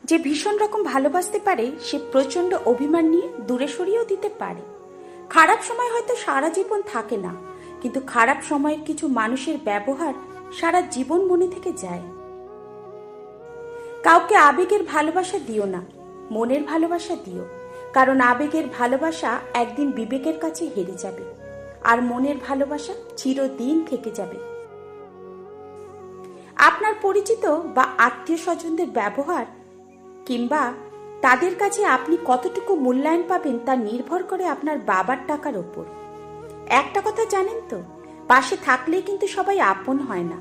যে ভীষণ রকম ভালোবাসতে পারে সে প্রচন্ড অভিমান নিয়ে দূরে সরিয়েও দিতে পারে। খারাপ সময় হয়তো সারা জীবন থাকে না, কিন্তু খারাপ সময়ের কিছু মানুষের ব্যবহার সারা জীবন মনে থেকে যায়। কাউকে আবেগের ভালোবাসা দিও না, মনের ভালোবাসা দিও, কারণ আবেগের ভালোবাসা একদিন বিবেকের কাছে হেরে যাবে, আর মনের ভালোবাসা চিরদিন থেকে যাবে। আপনার পরিচিত বা আত্মীয় স্বজনদের ব্যবহার কিংবা তাদের কাছে আপনি কতটুকু মূল্যায়ন পাবেন তা নির্ভর করে আপনার বাবার টাকার ওপর। একটা কথা জানেন তো, পাশে থাকলেই কিন্তু সবাই আপন হয় না।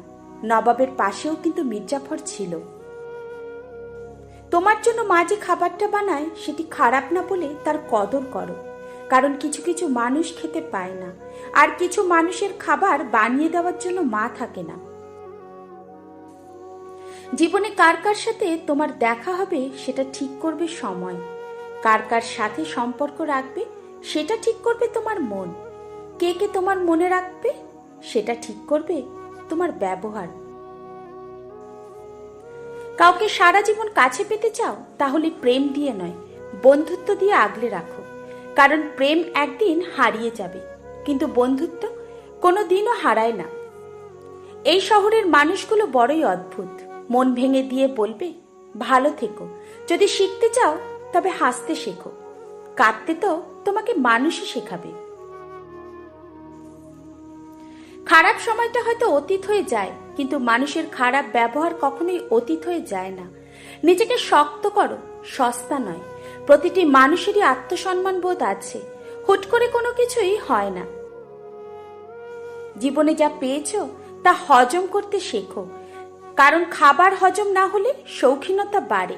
নবাবের পাশেও কিন্তু মির্জাফর ছিল। তোমার জন্য মা যে খাবারটা বানায় সেটি খারাপ না বলে তার কদর করো, কারণ কিছু কিছু মানুষ খেতে পায় না, আর কিছু মানুষের খাবার বানিয়ে দেওয়ার জন্য মা থাকে না। জীবনে কার কার সাথে তোমার দেখা হবে সেটা ঠিক করবে সময়, কার কার সাথে সম্পর্ক রাখবে সেটা ঠিক করবে তোমার মন, কে কে তোমার মনে রাখবে সেটা ঠিক করবে তোমার ব্যবহার। কাউকে সারা জীবন কাছে পেতে চাও তাহলে প্রেম দিয়ে নয়, বন্ধুত্ব দিয়ে আগলে রাখো, কারণ প্রেম একদিন হারিয়ে যাবে, কিন্তু বন্ধুত্ব কোনো দিনও হারায় না। এই শহরের মানুষগুলো বড়ই অদ্ভুত, মন ভেঙে দিয়ে বলবে ভালো থেকো, যদি শিখতে চাও তবে হাসতে শেখো, কাঁদতে তো তোমাকে মানুষই শেখাবে। খারাপ সময়টা হয়তো অতীত হয়ে যায়, কিন্তু মানুষের খারাপ ব্যবহার কখনোই অতীত হয়ে যায় না। নিজেকে শক্ত করো, সস্তা নয়। প্রতিটি মানুষেরই আত্মসম্মান বোধ আছে, হুট করে কোনো কিছুই হয় না। জীবনে যা পেয়েছো তা হজম করতে শেখো, কারণ খাবার হজম না হলে শৌখিনতা বাড়ে,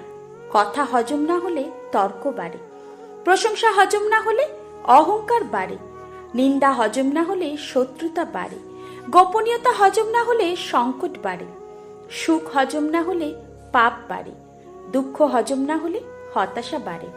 কথা হজম না হলে তর্ক বাড়ে, প্রশংসা হজম না হলে অহংকার বাড়ে, নিন্দা হজম না হলে শত্রুতা বাড়ে, গোপনীয়তা হজম না হলে সংকট বাড়ে, সুখ হজম না হলে পাপ বাড়ে, দুঃখ হজম না হলে হতাশা বাড়ে।